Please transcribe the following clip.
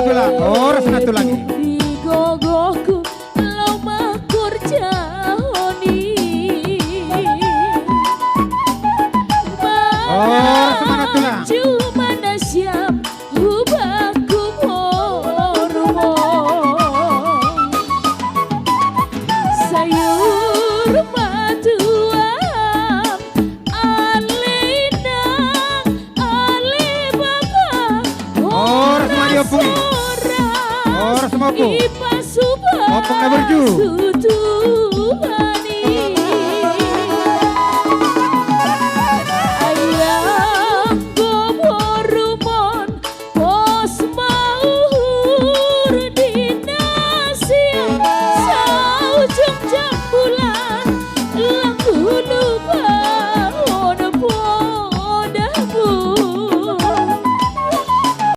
tulang. Oh, rasanya tulang. Di gogoku lama kurjani. Oh, semangat tulang. Cuma nasyam hubaku mormo. Sayur matuam alina ale baba. Oh, rasanya diopung. Oh, rasanya opung. Ipa suba Opung na berju. sutuba.